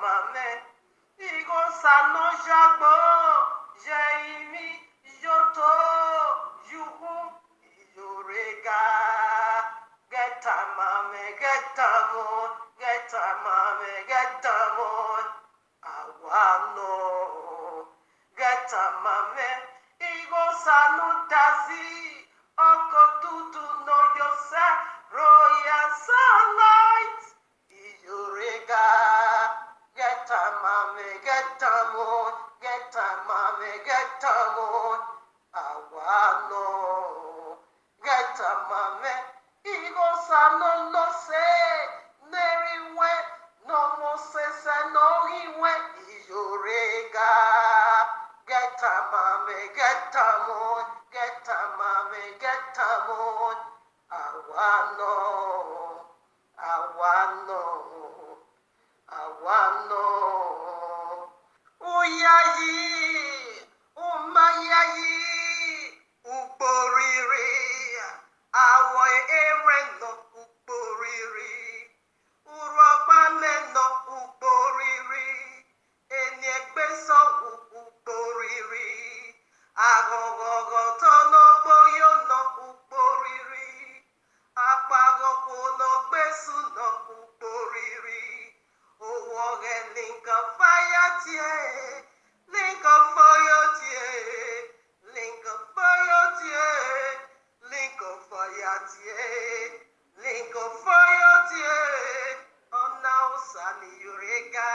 mame. Igo sano jagbo. Jeimi joto. Yuhu. Yorega. Get a mame. Get a mon. Get a mame. Get a mon. Awano. Get a mame. Igo sano dazi. Oko dudu no yose. Royal sunlight. Iyore get a mame, get a mon, get a mame, get a mon. Awano, get a mame. Igo sano no se, neriwe, no mo se no iwe. Iyore get a mame, get a mon, get a mame, get a mon. Awano, awano. Awano, uyayi, umayayi, uboriri, awo ereno uboriri, urobale no uboriri, enyegbeso uboriri, agogogo tono boyo no uboriri, apagogo no besu no uboriri. Oh, link of fire, dear. Link of fire, dear. Link of fire, dear. Link of fire, dear. Link of fire, dear. Oh, now, Sunny Eureka.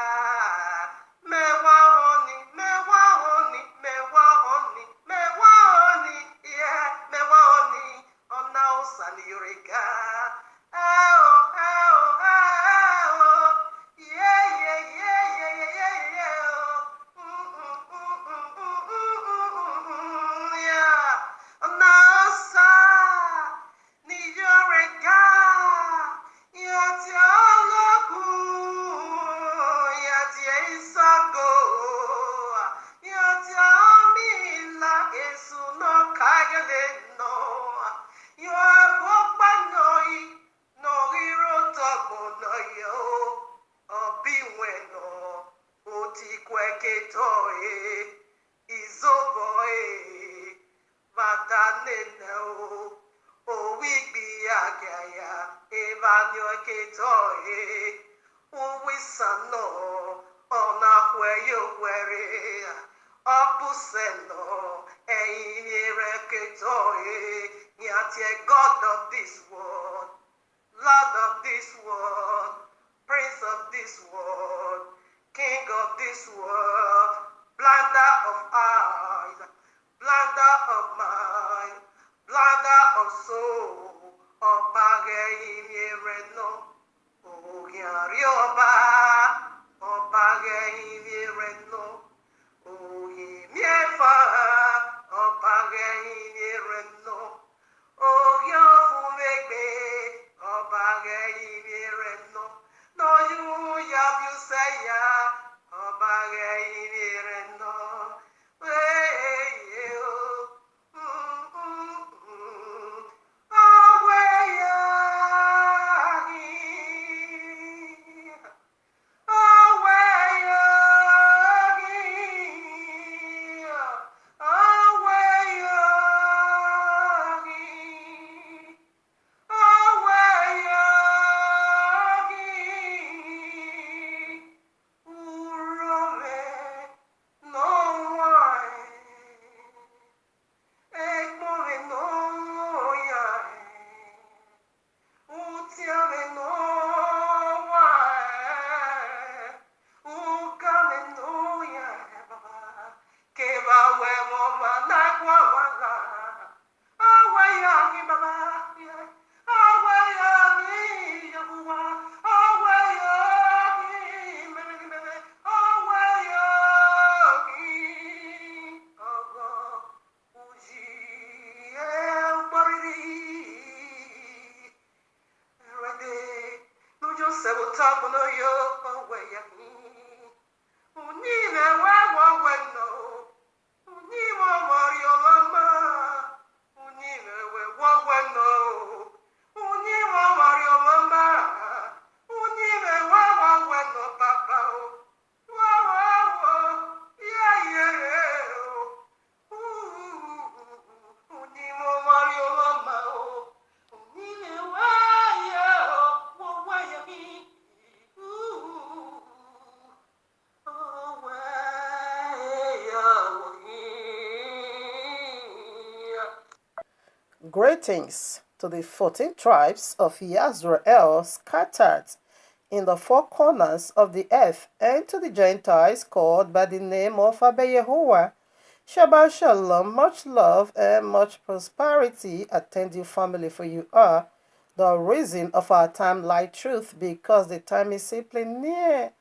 Mewa honey, mewa honey, mewa honey, mewa honey, yeah, mewa honey. Oh, now, Sunny Eureka. God of this world, Lord of this world, Prince of this world, King of this world, blinder of eyes, blinder of mind, blinder of soul, Ọbage Iyore no, Ogiari Ọba, Ọbage Iyore no, Oyimiefa, Ọbage Iyore no, Ogyo Fumegbe, Ọbage Iyore no, no you yabu say ya, Ọbage Iyore no, Papa. Greetings to the 14 tribes of Israel scattered in the four corners of the earth, and to the Gentiles called by the name of Yahuwah. Shabbat Shalom, much love and much prosperity attend you, family, for you are the reason of our time like truth, because the time is simply near.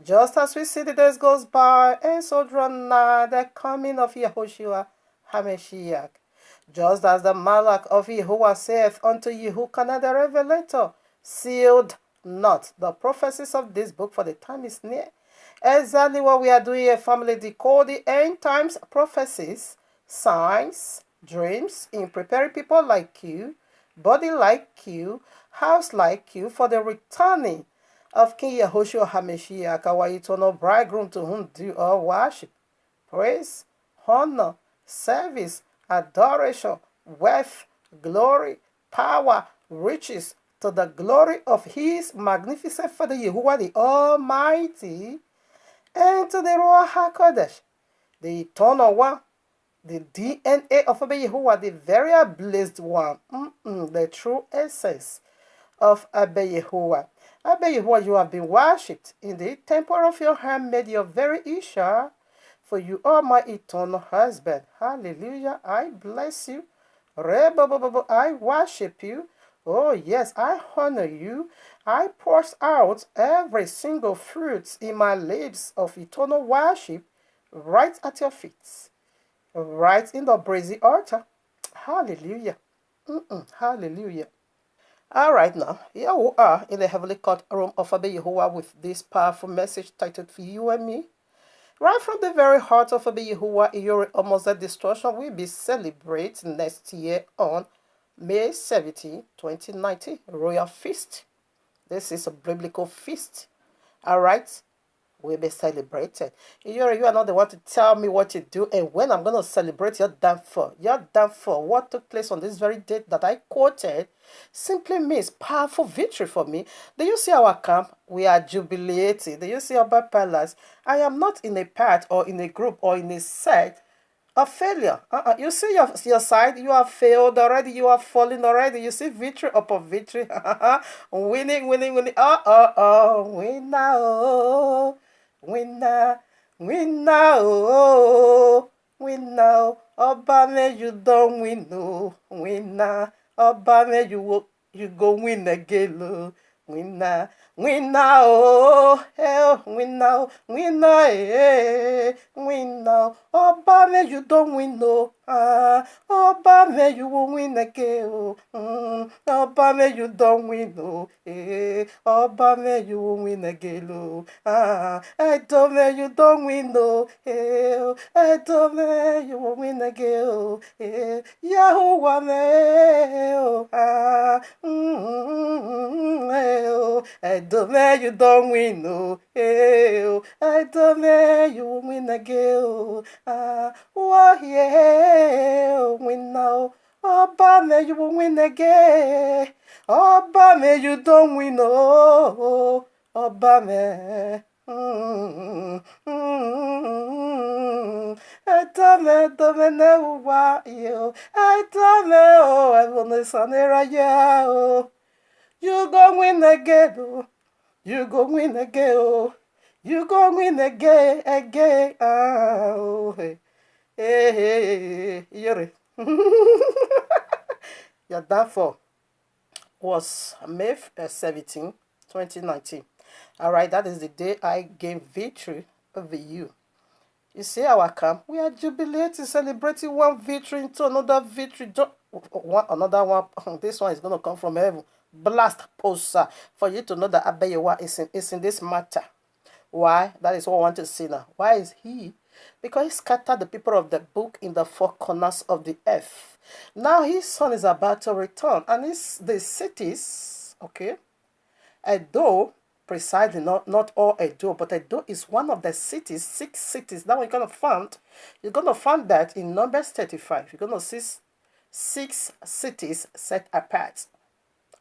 Just as we see the days goes by, and so draw nigh the coming of Yahushua HaMashiach. Just as the Malach of Yahuwah saith unto Yehukanah the Revelator, sealed not the prophecies of this book, for the time is near. Exactly what we are doing here, family, decode the end times prophecies, signs, dreams, in preparing people like you, body like you, house like you, for the returning of King Yahushua HaMashiach, our eternal bridegroom, to whom do all worship, praise, honor, service, adoration, wealth, glory, power, riches, to the glory of his magnificent Father Yahuwah the Almighty, and to the Ruach HaKodesh, the eternal one, the DNA of Abba Yahuwah, the very blessed one, the true essence of Abba Yahuwah. Abba Yahuwah, you have been worshipped in the temple of your handmaid, your very Isha, for you are my eternal husband. Hallelujah. I bless you. I worship you. Oh, yes, I honor you. I pour out every single fruit in my lips of eternal worship right at your feet, right in the brazen altar. Hallelujah. Hallelujah. All right, now, here we are in the heavenly courtroom of Abba Yahuwah with this powerful message titled for you and me. Right from the very heart of Abba Yahuwah, Iyore Omozee destruction will be celebrated next year on May 17, 2019, Royal Feast. This is a biblical feast. All right, will be celebrated. You are not the one to tell me what to do and when I'm going to celebrate your downfall. Your downfall, what took place on this very date that I quoted, simply means powerful victory for me. Do you see our camp? We are jubilating. Do you see our palace? I am not in a part or in a group or in a sect of failure. You see your side, you have failed already, you have fallen already. You see victory upon victory. Winning, winning, winning. Win now. Win now. Win now. Win now. Obama, you don't win, no. Win now. Obama, you go win again, no. Win now. Win now, oh, win now, win now. Obama, you don't win, no. Obama, you will win again, oh. Obama, you don't win, no. Obama, you will win again, oh. I don't know you don't win, no. I don't know you will win again, oh. Yahuwah, I don't know you don't win, no. I don't know you will win again, oh. Yeah, win now. Obama, you will win again. Obama, you don't win, no. Obama. I don't know why you. I don't know. I want to son here. You go win again, oh. You go win again, oh. You go win again, again, oh. Hey, Iyore. Your downfall was May 17, 2019. All right, that is the day I gained victory over you. You see our camp, we are jubilating, celebrating one victory into another victory. Another one, this one is going to come from heaven. Blast poster for you to know that Abba Yahuwah is in this matter. Why? That is what I want to see now. Why is he? Because he scattered the people of the book in the four corners of the earth. Now his son is about to return, and the cities, okay, Edo, precisely, not all Edo, but Edo is one of the cities, 6 cities. Now you're going to find that in Numbers 35. You're going to see 6 cities set apart,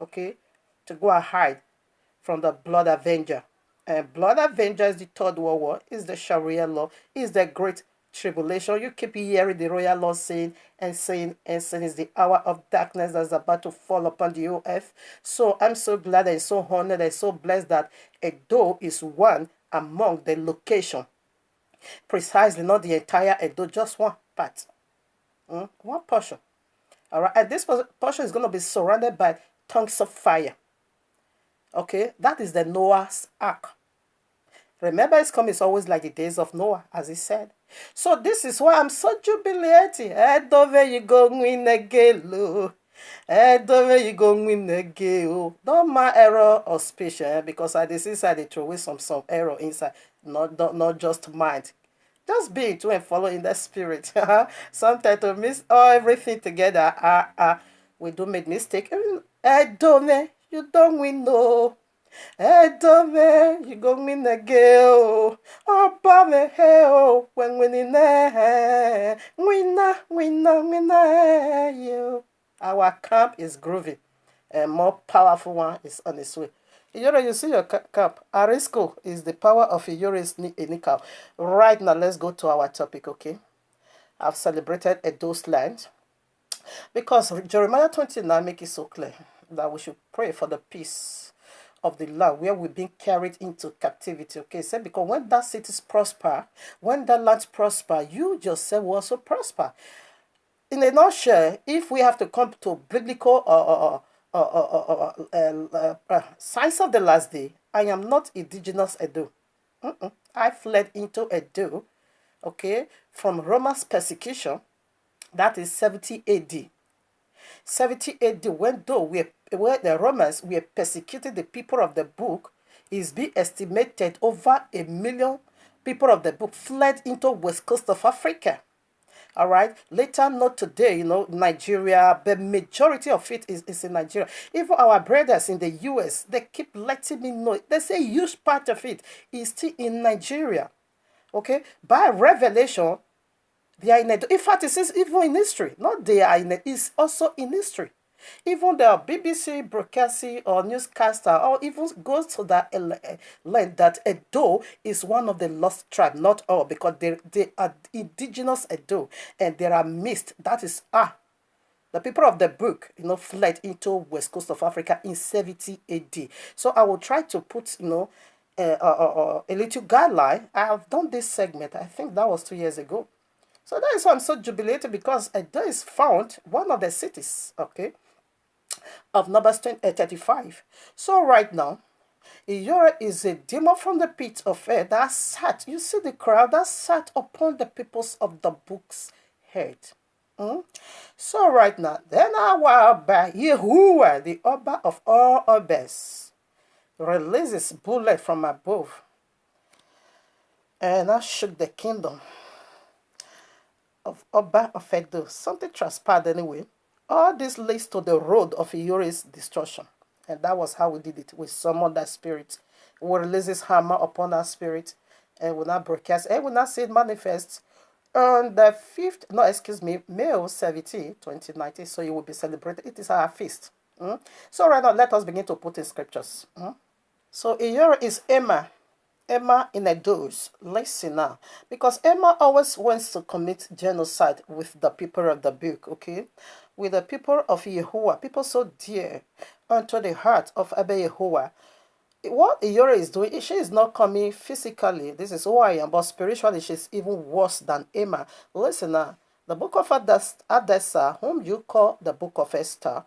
okay, to go and hide from the blood avenger. And blood avenger is the third world war, is the Sharia law, is the great tribulation. You keep hearing the royal Lord saying and saying and saying is the hour of darkness that's about to fall upon the whole earth. So I'm so glad and so honored and so blessed that Edo is one among the location. Precisely, not the entire Edo, just one part. One portion. All right, and this portion is going to be surrounded by tongues of fire. Okay, that is the Noah's Ark. Remember, it's coming. It's always like the days of Noah, as he said. So this is why I'm so jubilating. Head over you go win again, lo. Head over you go win again. Oh. Don't mind error or speech, because I this inside they throw away some error inside. Not just mind. Just be into and follow in the spirit. Sometimes to miss everything together. We do make mistake. Head over, you don't win no. Edome, you go win again, oh, Obame, oh, when winning there, winner, you. Our camp is groovy, and more powerful one is on its way. Iyore, you see your camp. Arisco is the power of Iyore's Nikau. Right now, let's go to our topic, okay? I've celebrated Edo's land because Jeremiah 29 makes it so clear that we should pray for the peace of the land where we've been carried into captivity. Okay, so because when that cities prosper, when that land prosper, you yourself will also prosper. In a nutshell, if we have to come to biblical signs of the last day, I am not indigenous Edo. I fled into Edo, okay, from Roma's persecution. That is 70 AD. 70 AD, when the Romans were persecuting the people of the book, is being estimated over 1 million people of the book fled into west coast of Africa. All right. Later, not today, Nigeria, the majority of it is in Nigeria. Even our brothers in the US, they keep letting me know. They say a huge part of it is still in Nigeria. Okay. By revelation, they are in it. In fact, it says even in history. Not they are in it. It's also in history. Even the BBC broadcasting or newscaster or even goes to that land that Edo is one of the lost tribes. Not all, because they are indigenous Edo and there are mixed. That is the people of the book, fled into west coast of Africa in 70 AD. So I will try to put, a little guideline. I have done this segment. I think that was 2 years ago. So that is why I'm so jubilated, because Edo is found one of the cities, okay, of Numbers 35. So right now, Iyore is a demon from the pit of hell that sat, you see the crowd that sat upon the peoples of the book's head. So right now, then our by Yahuwah, the Oba of all Obas, releases bullet from above, and I shook the kingdom of Oba of Edo. Something transpired anyway. All this leads to the road of Iyore's destruction. And that was how we did it. We summoned that spirit. We release his hammer upon our spirit. And we now broadcast. And we now see it manifest on the 5th, no, excuse me, May 17, 2019. So you will be celebrated. It is our feast. So right now, let us begin to put in scriptures. So Iyore is Emma in Edo's. Listen now. Because Emma always wants to commit genocide with the people of the book, okay? With the people of Yahuwah, people so dear unto the heart of Abba Yahuwah. What Iyore is doing, she is not coming physically. This is who I am. But spiritually, she's even worse than Emma. Listen now. The book of Adessa, whom you call the book of Esther,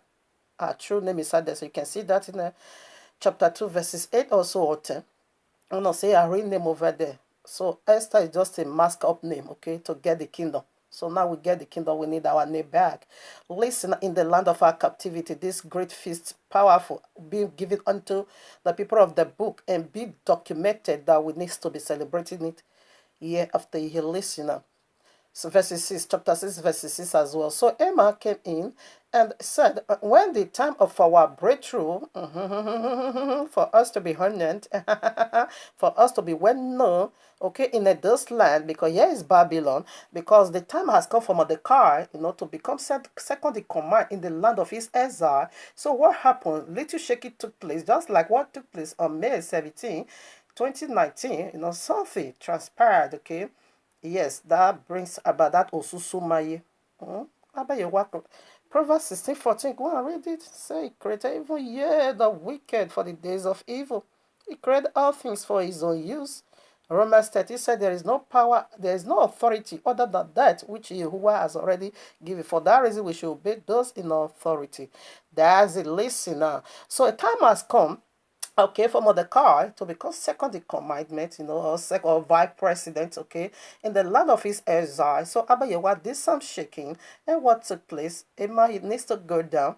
her true name is Adessa. You can see that in chapter 2, verses 8 or so or 10. I'm not say a real name over there. So Esther is just a mask up name, okay, to get the kingdom. So now we get the kingdom, we need our name back. Listen, in the land of our captivity, this great feast, powerful, being given unto the people of the book and be documented that we need to be celebrating it year after year. Listen now. So verses 6, chapter 6, verses 6 as well. So Emma came in and said, when the time of our breakthrough, for us to be honored, for us to be well known, okay, in this land, because here is Babylon, because the time has come for Mordecai, to become second in command in the land of his exile. So what happened? Little shaking took place, just like what took place on May 17, 2019, something transpired, okay? Yes, that brings about that Osusumaye. About your work. Proverbs 16:14. Go and read it. Say, he created evil, yeah, the wicked for the days of evil. He created all things for his own use. Romans 30 said there is no power, there is no authority other than that which Yahuwah has already given. For that reason, we should obey those in authority. That's it. Listen now. So a time has come, okay, for Mordecai to become second in commandment, or second or vice president, okay, in the land of his exile. So Abayewa did some shaking, and what took place? Emma, it needs to go down.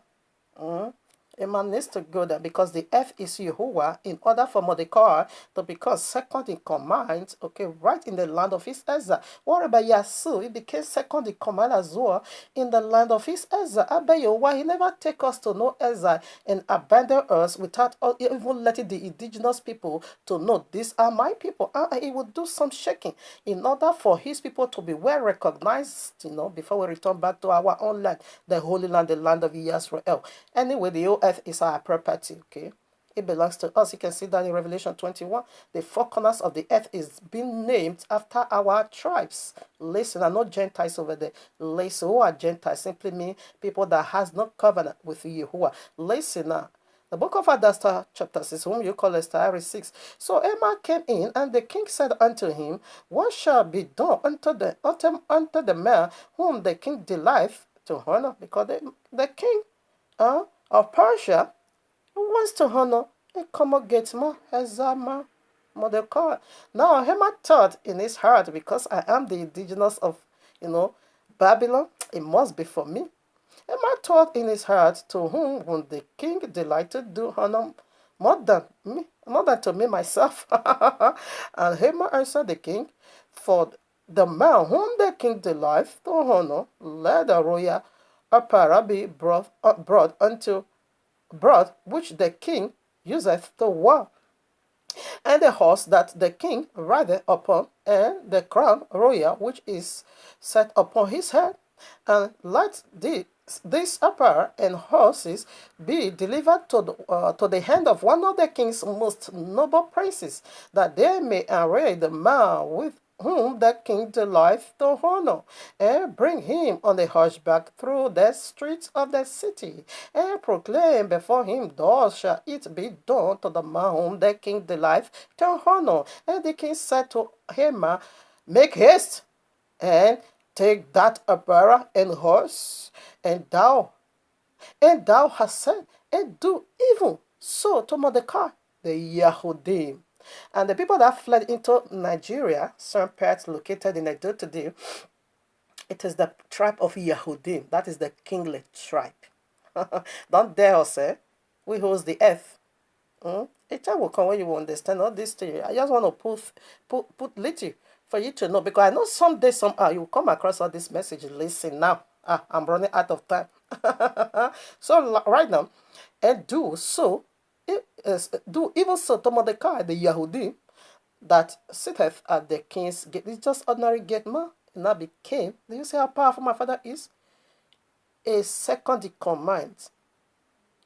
Mm. A man needs to go there because the F is Yahuwah in order for Mordecai to become second in command, okay, right in the land of his exile. What about Yasu? He became second in command as well in the land of his exile. Abayewa, he never take us to no exile and abandon us without even letting the indigenous people to know these are my people. He would do some shaking in order for his people to be well recognized, before we return back to our own land, the Holy Land, the land of Israel. Anyway, the whole earth is our property, okay? It belongs to us. You can see that in Revelation 21. The four corners of the earth is being named after our tribes. Listen, are not Gentiles over there. Listen, who are Gentiles? Simply mean people that has no covenant with Yahuwah. Listen now. The book of Adastar, chapter 6, whom you call Esther 6. So Emma came in, and the king said unto him, what shall be done unto the man whom the king delighteth to honor? Because the king of Persia wants to honor a common gatesman, Hazama Mordecai. Now Haman thought in his heart, because I am the indigenous of, Babylon, it must be for me. Haman thought in his heart, to whom would the king delighted do honor more than me, more than to me myself? And Haman answered the king, for the man whom the king delighteth to honor, let the royal apparel be brought which the king useth to war, and the horse that the king rideth upon, and the crown royal which is set upon his head. And let this apparel and horses be delivered to the hand of one of the king's most noble princes, that they may array the man with whom the king delighteth to honor, and bring him on the horseback through the streets of the city, and proclaim before him, thus shall it be done to the man whom the king delighteth to honor. And the king said to Haman, make haste, and take that apparel and horse, and thou hast said, and do even so to Mordecai the Yahudim. And the people that fled into Nigeria, some parts located in Edo today, it is the tribe of Yahudim. That is the kingly tribe. Don't dare us, eh? We host the earth. A time will come when you will understand all this thing. I just want to put little for you to know, because I know someday, somehow, you will come across all this message. Listen now. I'm running out of time. So right now, and do even so to Mordecai the Yahudi that sitteth at the king's gate. It's just ordinary gate man, and that became, do you see how powerful my father is? A second in command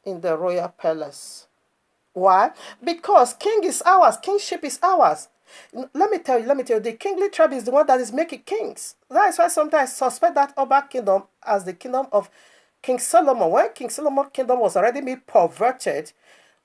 in the royal palace. Why? Because king is ours, kingship is ours. Let me tell you, the kingly tribe is the one that is making kings. That is why sometimes I suspect that Oba kingdom as the kingdom of King Solomon. When King Solomon's kingdom was already being perverted,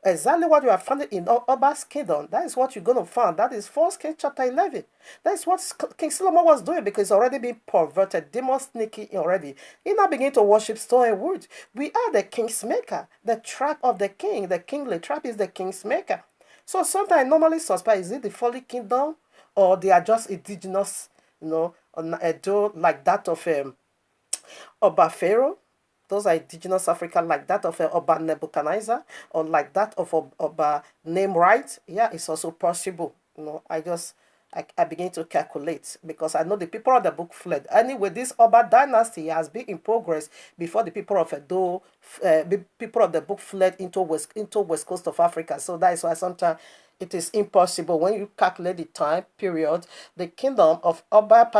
exactly what you have found in Oba's kingdom, that is what you're going to find. That is 1 Kings chapter 11. That is what King Solomon was doing, because it's already been perverted. Demons sneaking already. He now begin to worship stone and wood. We are the king's maker. The tribe of the king, the kingly tribe is the king's maker. So sometimes I normally suspect, is it the fallen kingdom, or they are just indigenous, like that of Oba Pharaoh. Those are indigenous Africa, like that of Oba Nebuchadnezzar, or like that of Oba Namewright. Yeah, it's also possible. I begin to calculate, because I know the people of the book fled. Anyway, this Oba dynasty has been in progress before the people of Edo, people of the book fled into west coast of Africa. So that is why sometimes it is impossible when you calculate the time period. The kingdom of Oba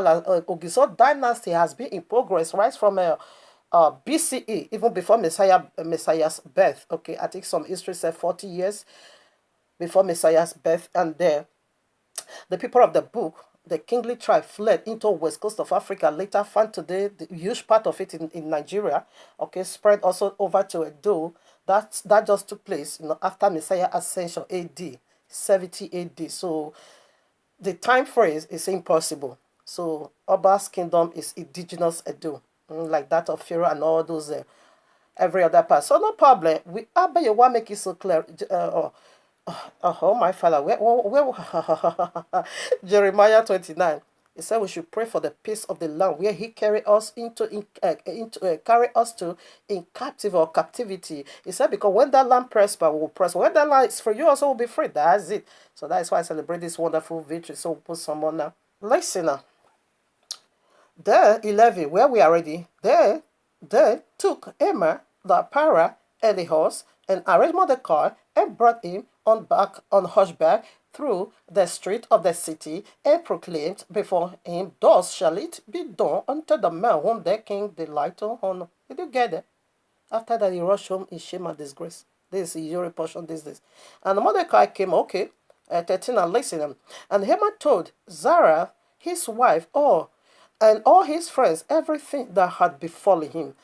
Ogiso dynasty has been in progress right from BCE, even before Messiah's birth. Okay, I think some history said 40 years before Messiah's birth, and there the people of the book, the kingly tribe fled into west coast of Africa, later found today the huge part of it in Nigeria, okay, spread also over to Edo. That just took place, after Messiah ascension AD, 70 AD. So the time phrase is impossible. So Oba's kingdom is indigenous Edo, like that of Pharaoh and all those every other part. So no problem. We Abba you want make it so clear. Oh my father, Jeremiah 29. He said we should pray for the peace of the land where he carry us carry us to in captive or captivity. He said because when that land prosper, we will prosper. When that land is free, you also will be free. That's it. So that's why I celebrate this wonderful victory. So we'll put someone now. Listen now. There 11, where we are ready. They took Emma, the para, and the horse, and arranged Mordecai, and brought him on horseback through the street of the city, and proclaimed before him, thus shall it be done unto the man whom the king delight to honor. Did you get it? After that, he rushed home in shame and disgrace. This is your portion, this. And Mordecai came, okay, 13, and listen. And Haman told Zara, his wife, and all his friends, everything that had befallen him.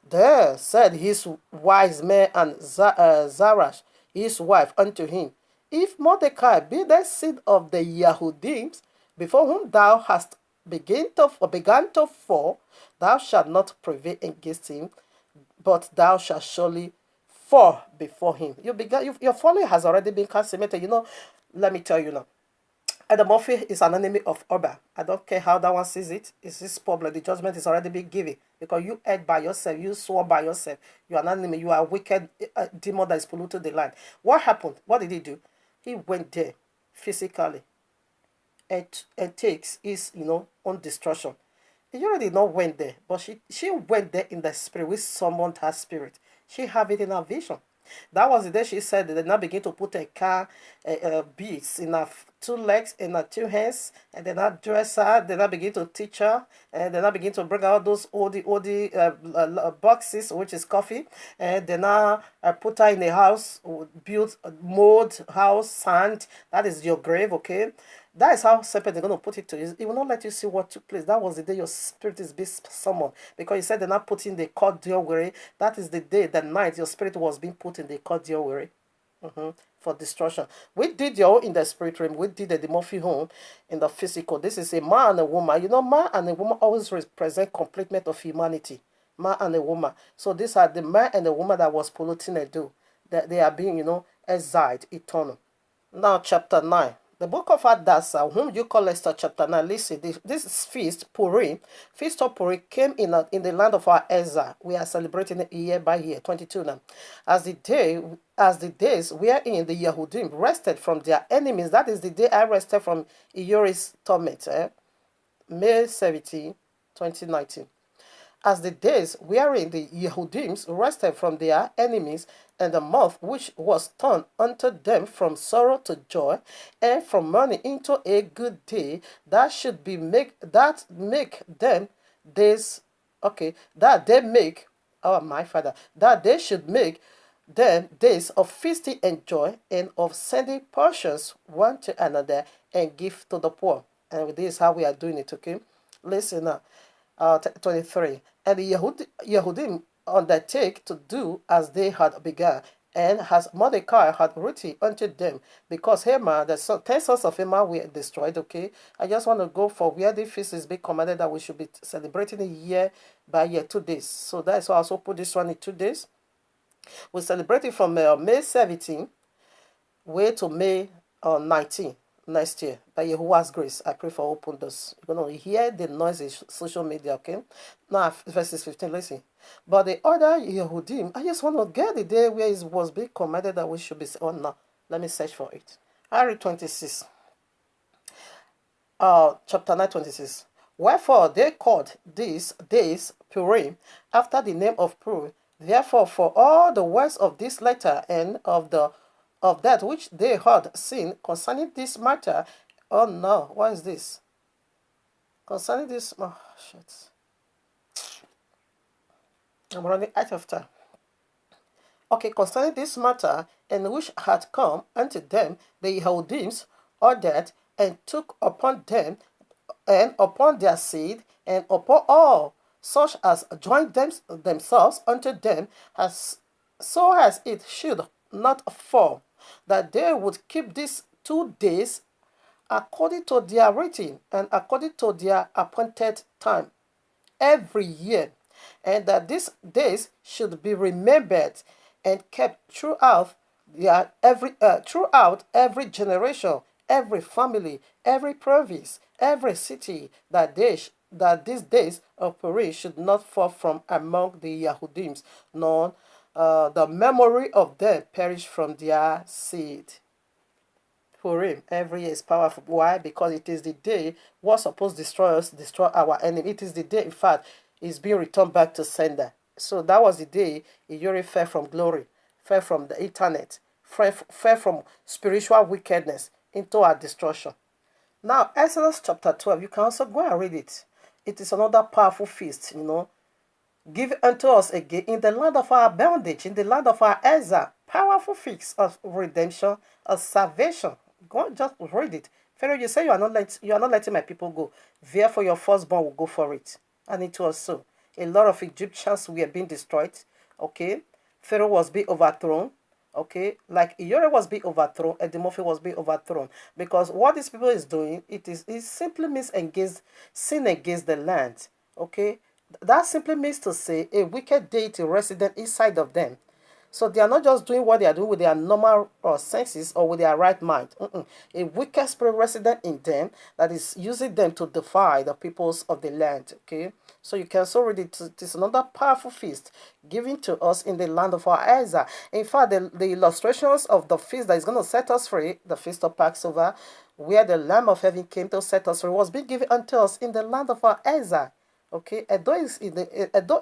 There said his wise men and Zarash, his wife, unto him, if Mordecai be the seed of the Yahudim, before whom thou hast begun to fall, thou shalt not prevail against him, but thou shalt surely fall before him. Your falling has already been consummated. Let me tell you now. Edomorphy is an enemy of Oba. I don't care how that one sees it. It's his problem. The judgment is already been given. Because you ate by yourself. You swore by yourself. You are an enemy. You are a wicked demon that is polluted the land. What happened? What did he do? He went there physically and takes his, own destruction. He already not went there. But she went there in the spirit. We summoned her spirit. She have it in her vision. That was the day she said that they now begin to put beads in her 2 legs, in her 2 hands, and then I dress her, then I begin to teach her, and then I begin to bring out those oldie boxes, which is coffee, and then I put her in a house, built mold house, sand, that is your grave, okay? That is how serpent is going to put it to you. It will not let you see what took place. That was the day your spirit is being summoned. Because he said they're not putting the cordial. That is the day, the night your spirit was being put in the cordial for destruction. We did your own in the spirit realm. We did the Demorphy home in the physical. This is a man and a woman. Man and a woman always represent complement of humanity. Man and a woman. So these are the man and the woman that was polluting Edo. That they are being, exiled, eternal. Now chapter 9. The book of Hadassah, whom you call Esther, chapter 9. Listen, this feast, Purim, Feast of Purim, came in the land of our exile. We are celebrating it year by year, 22 now. As the days wherein the Yahudim rested from their enemies, that is the day I rested from Iyore's torment, May 17, 2019. As the days wherein the Yahudim rested from their enemies, and the month which was turned unto them from sorrow to joy, and from mourning into a good day, that they should make them days of feasting and joy, and of sending portions one to another, and give to the poor. And this is how we are doing it, okay? Listen now. 23. And the Yahudim undertake to do as they had begun, and as Mordecai had written unto them, because Haman, the 10 sons of Haman were destroyed, okay? I just want to go for where the feast is being commanded that we should be celebrating it year by year, 2 days. So that's why I also put this one in 2 days. We celebrate it from May 17 way to May 19. Next year, by YAHUAH'S grace, I pray for open doors. You're going to hear the noise in social media, okay? Now, verses 15, listen. But the other Yehudim, I just want to get the day where it was being commanded that we should be... Oh, no. Let me search for it. I read 26. Chapter 9, 26. Wherefore they called these days Purim, after the name of Purim. Therefore, for all the words of this letter and of that which they had seen concerning this matter. Oh no, what is this? Concerning this, oh shit. I'm running out of time. Okay, concerning this matter, and which had come unto them, the Yahudim ordered and took upon them and upon their seed, and upon all such as join themselves unto them, as so as it should not fall, that they would keep these 2 days according to their rating and according to their appointed time every year, and that these days should be remembered and kept throughout every generation, every family, every province, every city, that these days of Purim should not fall from among the Yahudims, nor the memory of them perish from their seed. Purim every year is powerful. Why? Because it is the day what's supposed to destroy us, destroy our enemy. It is the day, in fact, is being returned back to sender. So that was the day Iyore fell from glory, fell from the internet, fell from spiritual wickedness into our destruction. Now, Exodus chapter 12, you can also go and read it. It is another powerful feast, Give unto us again in the land of our bondage, in the land of our exile, powerful feast of redemption, of salvation. Go just read it. Pharaoh, you say you are not letting my people go. Therefore, your firstborn will go for it. And it was so. A lot of Egyptians were being destroyed. Okay. Pharaoh was being overthrown. Okay. Like Iyore was being overthrown, Edimofe was being overthrown. Because what these people is doing, it simply means sin against the land. Okay. That simply means to say a wicked deity resident inside of them. So they are not just doing what they are doing with their normal senses or with their right mind. A wicked spirit resident in them that is using them to defy the peoples of the land. Okay, so you can also read it. It is another powerful feast given to us in the land of our exile. In fact, the illustrations of the feast that is going to set us free, the feast of Passover, where the Lamb of Heaven came to set us free, was being given unto us in the land of our exile. Okay, Edo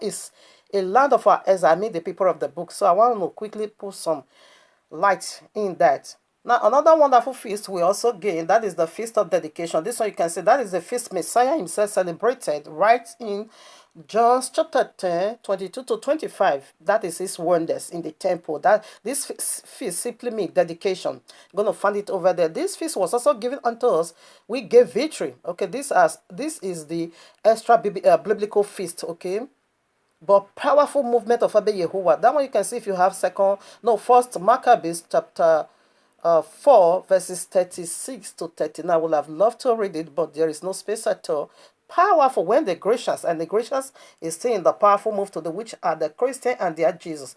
is a land of our exile. I mean the people of the book. So I want to quickly put some light in that. Now, another wonderful feast we also gain, that is the Feast of Dedication. This one you can see, that is the feast Messiah himself celebrated right in John chapter 10, 22 to 25. That is his wonders in the temple. That this feast simply means dedication. I'm going to find it over there. This feast was also given unto us. We gave victory. Okay, this is the extra biblical feast. Okay, but powerful movement of Abba Yahuwah. That one you can see if you have First Maccabees chapter 4 verses 36 to 39. I would have loved to read it, but there is no space at all. Powerful when the Grecians, and the Grecians is saying the powerful move to the which are the Christian and their Jesus.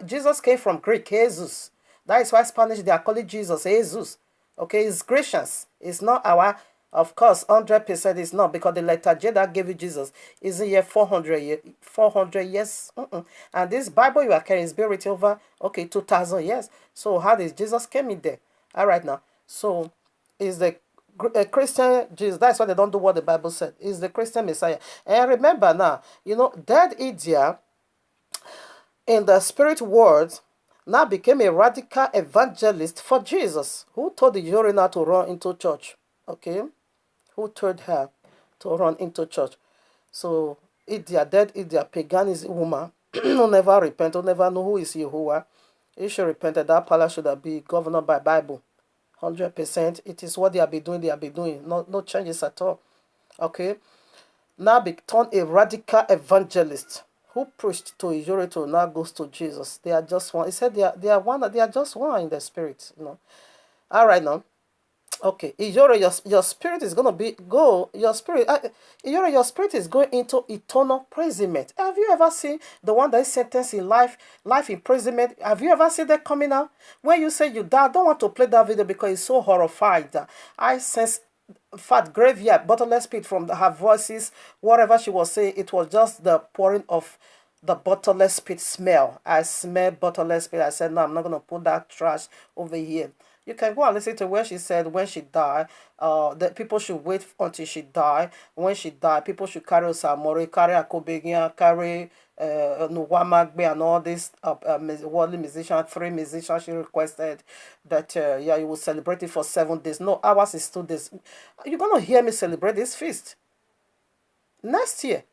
Jesus came from Greek, Jesus. That is why Spanish they are calling Jesus Jesus. Okay, it's Grecians. It's not our, of course, 100% is not, because the letter J that gave you Jesus is in year 400 years. And this Bible you are carrying is been written over 2,000 years. So how did Jesus came in there? All right now. So is the Christian Jesus. That's why they don't do what the Bible said. Is the Christian Messiah. And remember now, that Iyore in the spirit world now became a radical evangelist for Jesus, who told the Iyore now to run into church. Okay, who told her to run into church. So Iyore pagan is a woman who never repent, who never know who is Yahuwah. If she repented, that palace should have been governed by Bible. 100%. It is what they have been doing. No changes at all. Okay. Now become a radical evangelist who preached to Iyore to now goes to Jesus. They are just one. He said they are just one in the spirit. All right now. Okay, Iyore, your spirit is gonna your spirit is going into eternal imprisonment. Have you ever seen the one that is sentenced in life imprisonment? Have you ever seen that coming out? When you say you die, I don't want to play that video because it's so horrified. I sense fat graveyard, bottomless pit from her voices, whatever she was saying. It was just the pouring of the bottomless pit smell. I smell bottomless pit. I said, no, I'm not gonna put that trash over here. You can go and listen to where she said when she died, that people should wait until she died. When she died, people should carry Osamori, carry Akobegia, carry Nuwamagbe, and all these worldly musicians, 3 musicians. She requested that, you will celebrate it for 7 days. No, ours is 2 days. You're going to hear me celebrate this feast. Next year,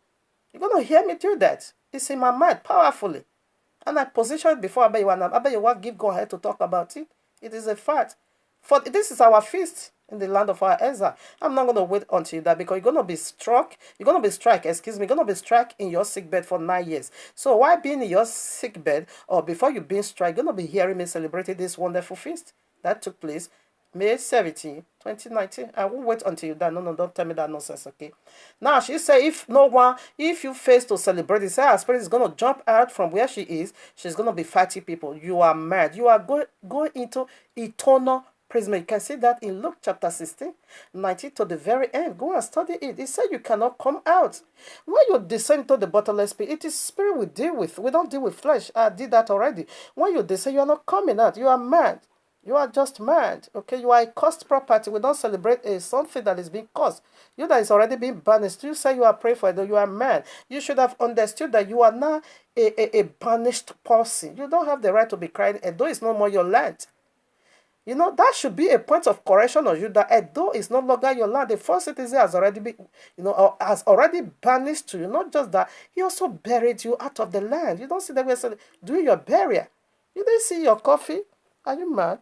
you're going to hear me do that. It's in my mind, powerfully. And I positioned it before Abba Yahuwah give go ahead to talk about it. It is a fact. For this is our feast. in the land of our exile. I'm not going to wait until that, because you're going to be struck. You're going to be struck, excuse me, you're going to be struck in your sick bed for 9 years. So while being in your sick bed, or before you being struck, you're going to be hearing me celebrating this wonderful feast that took place May 17, 2019. I won't wait until you're done. No, don't tell me that nonsense, okay? Now, she said, if you face to celebrate it, say her spirit is going to jump out from where she is. She's going to be fighting people. You are mad. You are going into eternal prison. You can see that in Luke chapter 16, 19 to the very end. Go and study it. It said you cannot come out. When you descend to the bottomless pit, it is spirit we deal with. We don't deal with flesh. I did that already. When you descend, you are not coming out. You are mad. You are just mad, okay? You are a cursed property. We don't celebrate something that is being cursed. You that is already being banished. You say you are praying for it, though you are mad. You should have understood that you are now a banished person. You don't have the right to be crying. Edo is no more your land. You know, that should be a point of correction of you, that Edo is no longer your land. The first citizen has already been, or has already banished you. Not just that, he also buried you out of the land. You don't see that we're doing your burial. You didn't see your coffee. Are you mad?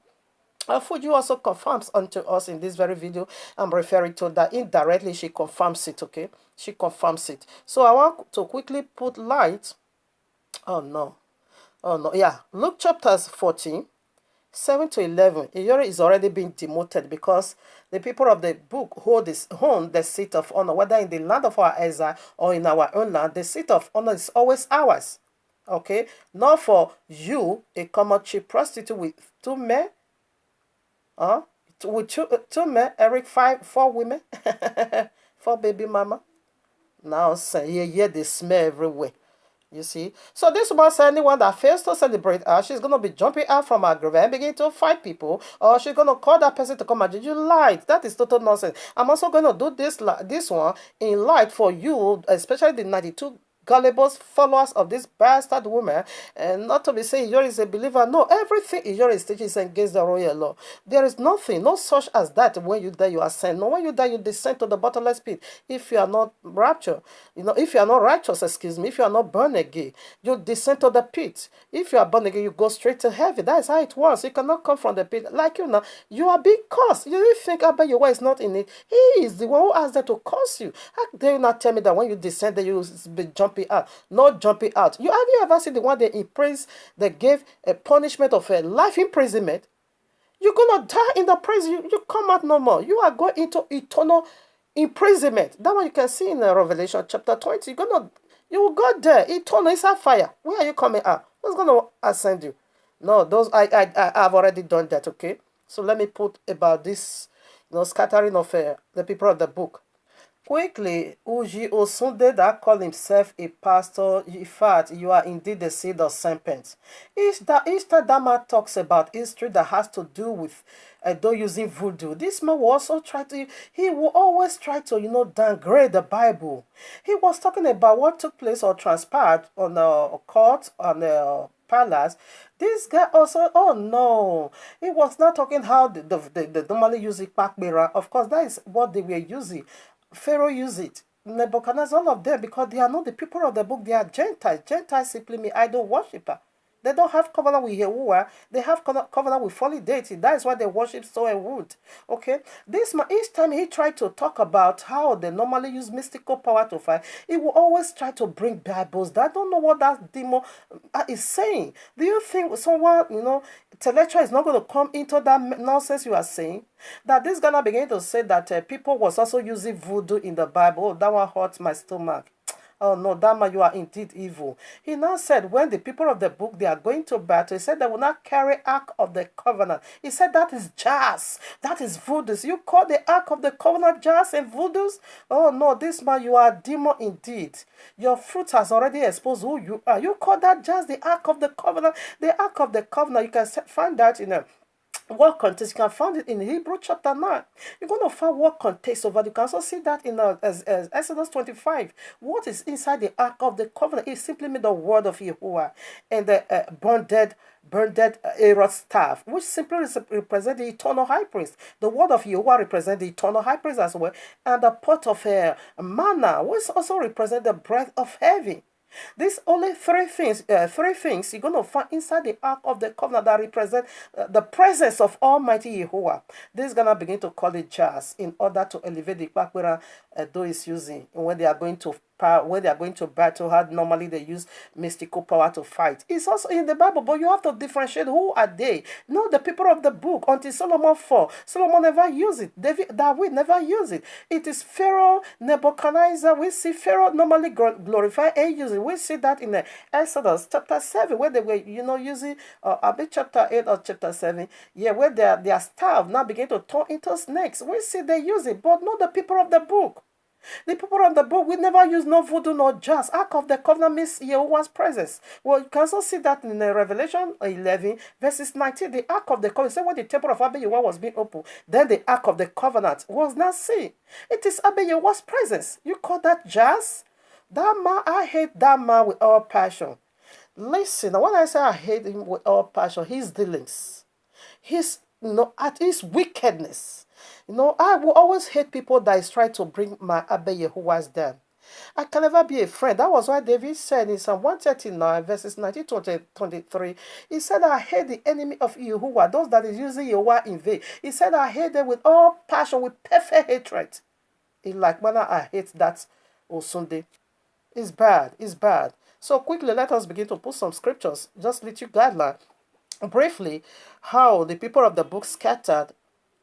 Fuji also confirms unto us in this very video I'm referring to, that indirectly she confirms it, okay? She confirms it. So I want to quickly put light. Oh no. Yeah. Luke chapter 14, 7 to 11. Iyore is already being demoted, because the people of the book hold the seat of honor, whether in the land of our exile or in our own land. The seat of honor is always ours, okay? Not for you, a common cheap prostitute with 2 men. With two men, Eric, 4 women, 4 baby mama. Now say, yeah, they smell everywhere. You see? So this woman said anyone that fails to celebrate her, she's going to be jumping out from her grave and begin to fight people, or she's going to call that person to come and judge. You lied. That is total nonsense. I'm also going to do this one in light for you, especially the 92 gullible followers of this bastard woman, and not to be saying Iyore is a believer. No, everything Iyore is teaching is against the royal law. There is nothing, no such as that. When you die, you are sent. No, when you die, you descend to the bottomless pit. If you are not raptured, if you are not righteous, excuse me, if you are not born again, you descend to the pit. If you are born again, you go straight to heaven. That is how it was. You cannot come from the pit. Like you are being cursed. You think Abba Yehovah is not in it. He is the one who asked them to curse you. How dare you not tell me that when you descend, that you will be jumping out? Not jumping out. Have you ever seen the one they gave a punishment of a life imprisonment? You're gonna die in the prison. You come out no more. You are going into eternal imprisonment. That one you can see in Revelation chapter 20. You will go there. Eternal is a fire. Where are you coming out? Who's gonna ascend you? No, those I've already done that. Okay. So let me put about this, scattering of the people of the book. Quickly, Uji Osunde that called himself a pastor, in fact, you are indeed the seed of serpents. Each that man talks about history that has to do with though using voodoo. This man will also always try to, downgrade the Bible. He was talking about what took place or transpired on a court, on a palace. This guy also, oh no, he was not talking how they normally use it, pakbera. Of course, that is what they were using. Pharaoh used it. Nebuchadnezzar, all of them, because they are not the people of the book, they are Gentiles. Gentiles simply mean idol worshiper. They don't have covenant with Yahuwah. They have covenant with fallen deity. That is why they worship stone and wood. Okay? This man, each time he tried to talk about how they normally use mystical power to fight, he will always try to bring Bibles. I don't know what that demon is saying. Do you think someone, intellectual is not going to come into that nonsense you are saying? That this gonna begin to say that people was also using voodoo in the Bible. Oh, that one hurts my stomach. Oh no, that man, you are indeed evil. He now said when the people of the book, they are going to battle, he said they will not carry Ark of the Covenant. He said that is jazz. That is voodoos. You call the Ark of the Covenant jazz and voodoos? Oh no, this man, you are a demon indeed. Your fruit has already exposed who you are. You call that jazz the Ark of the Covenant? The Ark of the Covenant, you can find that in what context. You can find it in Hebrew chapter 9. You're going to find what context over. You can also see that in as Exodus 25. What is inside the Ark of the Covenant is simply the word of Yahuwah and the burned Aaron's staff, which simply represent the eternal high priest. The word of Yahuwah represents the eternal high priest as well, and the pot of manna, which also represent the breath of heaven. These only three things you're going to find inside the Ark of the Covenant that represent the presence of Almighty Yahuwah. This is going to begin to call it jazz in order to elevate the Kpakpera Edo is using when they are going to battle, how normally they use mystical power to fight. It's also in the Bible, but you have to differentiate who are they. No, the people of the book. Until Solomon fell, Solomon never used it. David never used it. It is Pharaoh, Nebuchadnezzar. We see Pharaoh normally glorify and use it. We see that in the Exodus chapter 7, where they were, using chapter 8 or chapter 7, where their staff now begin to turn into snakes. We see they use it, but not the people of the book. The people of the book, we never use no voodoo nor jazz. Ark of the Covenant means Yahuwah's presence. Well, you can also see that in Revelation 11, verses 19. The Ark of the Covenant, say when the temple of Abba Yahuwah was being opened, then the Ark of the Covenant was not seen. It is Abba Yahuwah's presence. You call that jazz? That man, I hate that man with all passion. Listen, when I say I hate him with all passion, his dealings, at his wickedness. I will always hate people that is trying to bring my Abba Yahuwah's down. I can never be a friend. That was why David said in Psalm 139, verses 19 to 23, he said, I hate the enemy of Yahuwah, those that is using Yahuwah in vain. He said, I hate them with all passion, with perfect hatred. In like manner, I hate that Sunday. It's bad. It's bad. So quickly, let us begin to put some scriptures. Just little guideline. Briefly, how the people of the book scattered.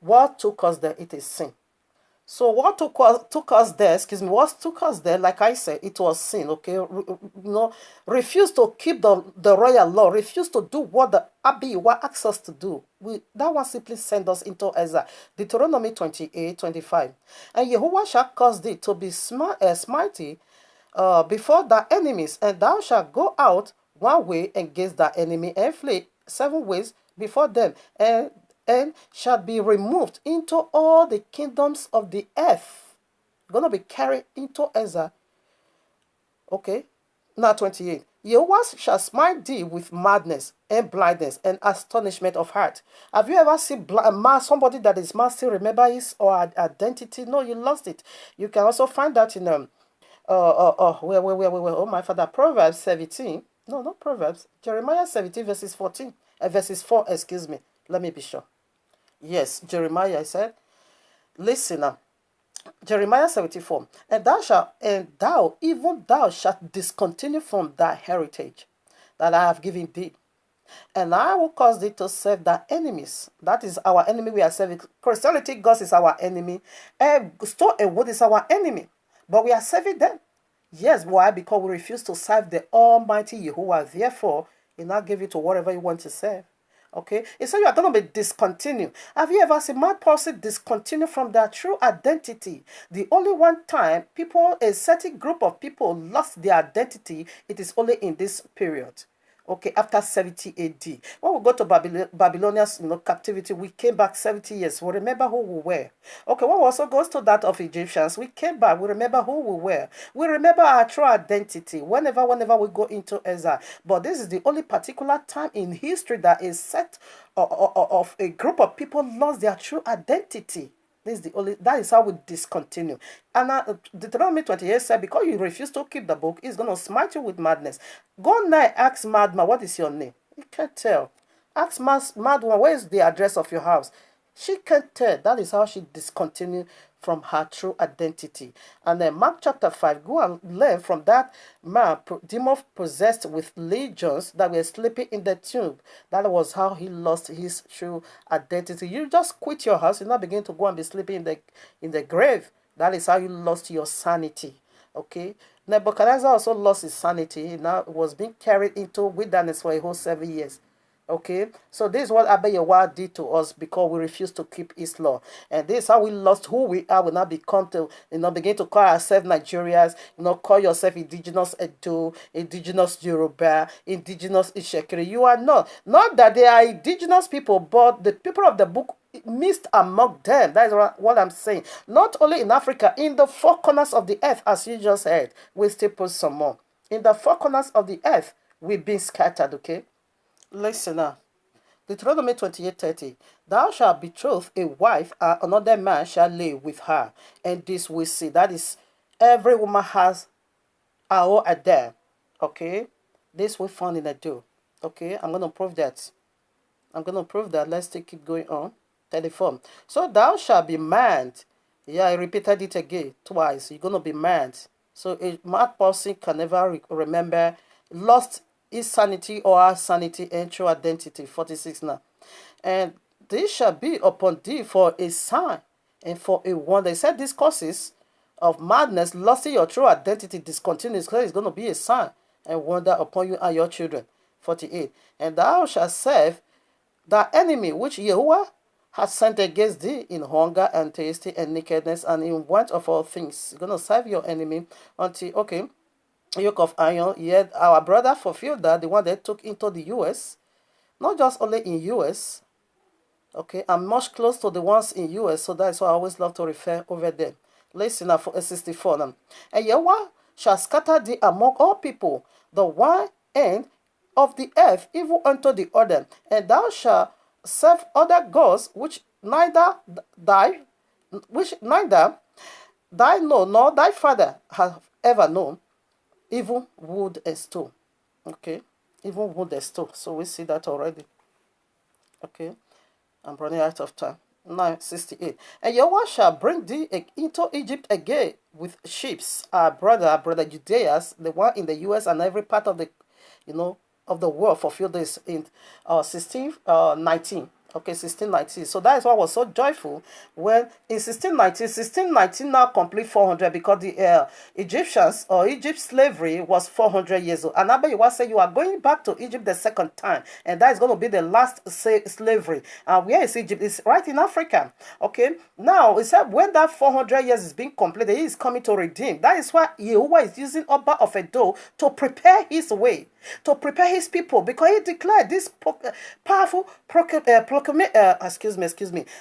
What took us there? It is sin. So what took us there, like I said, it was sin, okay? Refuse to keep the royal law, refuse to do what the Abba Yahuwah asks us to do. That one simply send us into exile. Deuteronomy 28:25. And Yahuwah shall cause thee to be mighty before thy enemies, and thou shalt go out one way against thy enemy, and flee 7 ways before them, and shall be removed into all the kingdoms of the earth. Going to be carried into exile. Okay. Now 28. Yahuwah shall smite thee with madness and blindness and astonishment of heart. Have you ever seen somebody that is mad still remember his or identity? No, you lost it. You can also find that in oh my father, Proverbs 17. No, not Proverbs. Jeremiah 17 verses 14. Verses 4, excuse me. Let me be sure. Yes, Jeremiah, I said. Listen now. Jeremiah 74. And thou, even thou shalt discontinue from thy heritage that I have given thee. And I will cause thee to serve thy enemies. That is our enemy we are serving. Christianity, God is our enemy. And stone and wood is our enemy. But we are serving them. Yes, why? Because we refuse to serve the Almighty Yahuwah. Therefore, He now give it to whatever you want to serve. Okay, so you are going to be discontinued. Have you ever seen mad person discontinue from their true identity? The only one time a certain group of people lost their identity, it is only in this period. Okay, after 70 AD. When we go to Babylonia's captivity, we came back 70 years. We remember who we were. Okay, when we also goes to that of Egyptians, we came back. We remember who we were. We remember our true identity whenever we go into exile. But this is the only particular time in history that is set of a group of people lost their true identity. That is how we discontinue. And Deuteronomy 28 said, because you refuse to keep the book, He's going to smite you with madness. Go now, ask madman, what is your name? He can't tell. Ask madman, where is the address of your house? She can't tell. That is how she discontinued from her true identity. And then Mark chapter 5, go and learn from that man, demon possessed with legions that were sleeping in the tomb. That was how he lost his true identity. You just quit your house, you now begin to go and be sleeping in the grave. That is how you lost your sanity. Okay. Nebuchadnezzar also lost his sanity. He now was being carried into wilderness for a whole 7 years. Okay, so this is what Abba Yahuwah did to us because we refused to keep His law. And this is how we lost who we are. We now begin to call ourselves Nigerians, call yourself indigenous Edo, indigenous Yoruba, indigenous Ishekiri. You are not. Not that they are indigenous people, but the people of the book mixed among them. That is what I'm saying. Not only in Africa, in the 4 corners of the earth, as you just heard, we still put some more. In the 4 corners of the earth, we've been scattered, okay? Listen now. Deuteronomy 28:30. Thou shalt betroth a wife, and another man shall lay with her. And this we see. That is, every woman has her own Adam. Okay, this we found in Edo. Okay, I'm going to prove that. I'm going to prove that. Let's take it going on. 34. So thou shalt be mad. Yeah, I repeated it again twice. You're going to be mad. So a mad person can never remember lost his sanity or her sanity and true identity. 46 now. And this shall be upon thee for a sign and for a wonder. He said these causes of madness, losing your true identity, discontinuous, because it's going to be a sign and wonder upon you and your children. 48. And thou shalt serve the enemy which Yahuwah has sent against thee in hunger and thirst and nakedness and in want of all things. You're going to serve your enemy until, okay, yoke of iron. Yet our brother fulfilled that, the one that took into the U.S., not just only in U.S., okay, I'm much close to the ones in U.S., so that's why I always love to refer over there. Listen now for 64 now. And Yahweh shall scatter thee among all people, the one end of the earth, even unto the other, and thou shalt serve other gods which neither thy know nor thy father have ever known, even wood and stone. Okay, even wood and stone. So we see that already. Okay, I'm running out of time. Now 68. And Yahweh shall bring thee into Egypt again with ships. Our brother Judeas, the one in the U.S. and every part of the, of the world fulfilled this in 1619. Okay, 1619. So that is why I was so joyful when in 1619 now complete 400, because the Egyptians or Egypt slavery was 400 years old. And I bet you want to say you are going back to Egypt the second time, and that is going to be the last slavery. And where is Egypt? It's right in Africa. Okay, now it said when that 400 years is being completed, he is coming to redeem. That is why Yahuwah is using Oba of Edo to prepare his way, to prepare his people, because he declared this powerful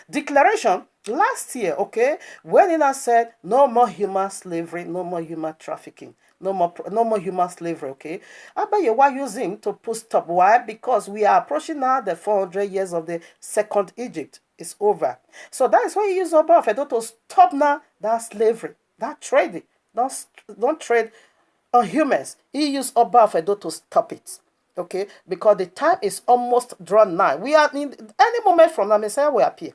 declaration last year, okay, when he now said no more human slavery, no more human trafficking, no more human slavery. Okay, but you are using to put stop. Why? Because we are approaching now the 400 years of the second Egypt is over. So that is why he used Oba of Edo to stop now that slavery, that trading. Don't trade on humans. He used Oba of Edo to stop it. Okay, because the time is almost drawn nigh. We are in any moment from now, Messiah will appear.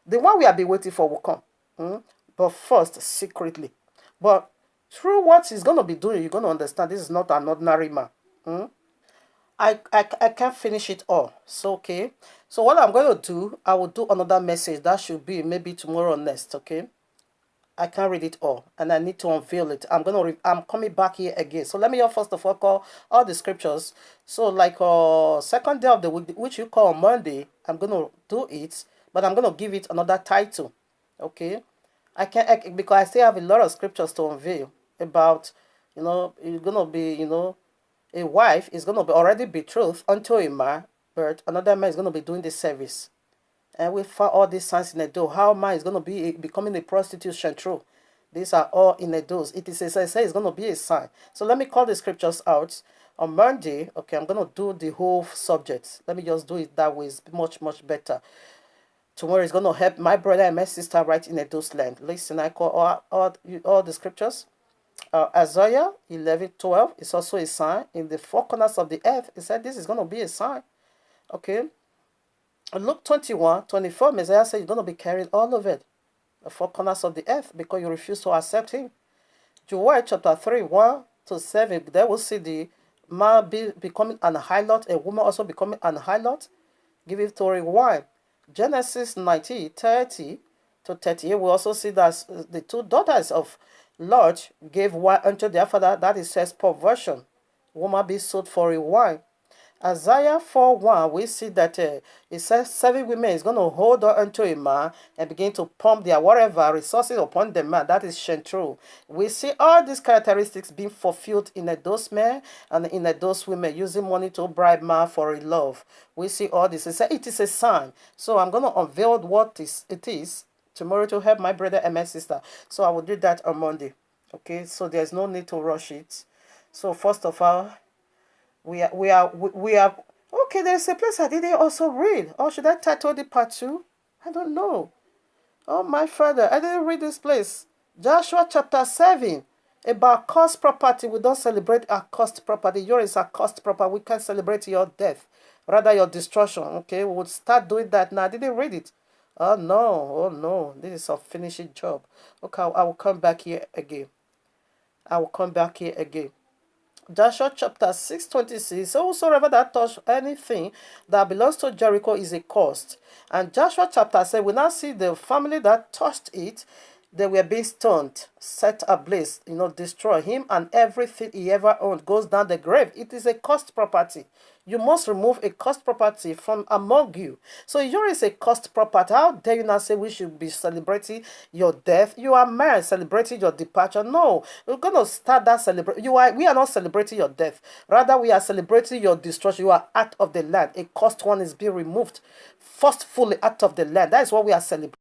The one we have been waiting for will come. But first, secretly. But through what he's going to be doing, you're going to understand this is not an ordinary man. I can't finish it all. So, okay. So what I'm going to do, I will do another message. That should be maybe tomorrow or next, okay? I can't read it all, and I need to unveil it. I'm coming back here again. So let me first of all call all the scriptures. So like second day of the week, which you call Monday, I'm gonna do it, but I'm gonna give it another title. Okay, I can't because I still have a lot of scriptures to unveil about. It's gonna be a wife is gonna be already betrothed unto a man, but another man is gonna be doing the service. And we found all these signs in a door. How man is going to be becoming a prostitution true? These are all in a dose. It is, as I say, it's going to be a sign. So let me call the scriptures out. On Monday, okay, I'm going to do the whole subject. Let me just do it that way. It's much, much better. Tomorrow is going to help my brother and my sister right in a dose land. Listen, I call all the scriptures. Isaiah 11:12 is also a sign. In the four corners of the earth, it said this is going to be a sign. Okay. Luke 21:24, Messiah said you're going to be carried all of it, the four corners of the earth, because you refuse to accept him. Joel chapter 3:1-7, there will see the man becoming an harlot, a woman also becoming an harlot. Give it to rewind. Genesis 19:30-38, we also see that the two daughters of Lot gave wine unto their father. That is says perversion. Woman be sold for a wine. Isaiah 4:1, we see that it says 7 women is going to hold on unto a man and begin to pump their whatever resources upon the man. That is true. We see all these characteristics being fulfilled in those men and in those women using money to bribe man for a love. We see all this. It is a sign. So I'm going to unveil what it is tomorrow to help my brother and my sister. So I will do that on Monday. Okay, so there's no need to rush it. So first of all, we are okay. There's a place I didn't also read, or should I title the part 2? I don't know. Oh my father, I didn't read this place. Joshua chapter 7. About cursed property, we don't celebrate our cursed property. Yours is a cursed property. We can celebrate your death, rather your destruction. Okay, we would start doing that now. Did they read it? Oh no, oh no, this is a finishing job. Okay, I will come back here again. I will come back here again. Joshua chapter 6:26. So whosoever that touch anything that belongs to Jericho is a cursed. And Joshua chapter 7, we now see the family that touched it, they were being stoned, set ablaze, destroy him and everything he ever owned goes down the grave. It is a cursed property. You must remove a cursed property from among you. So yours is a cursed property. How dare you not say we should be celebrating your death? You are married, celebrating your departure. No, we're gonna start that celebration. We are not celebrating your death. Rather, we are celebrating your destruction. You are out of the land. A cursed one is being removed forcefully out of the land. That is what we are celebrating.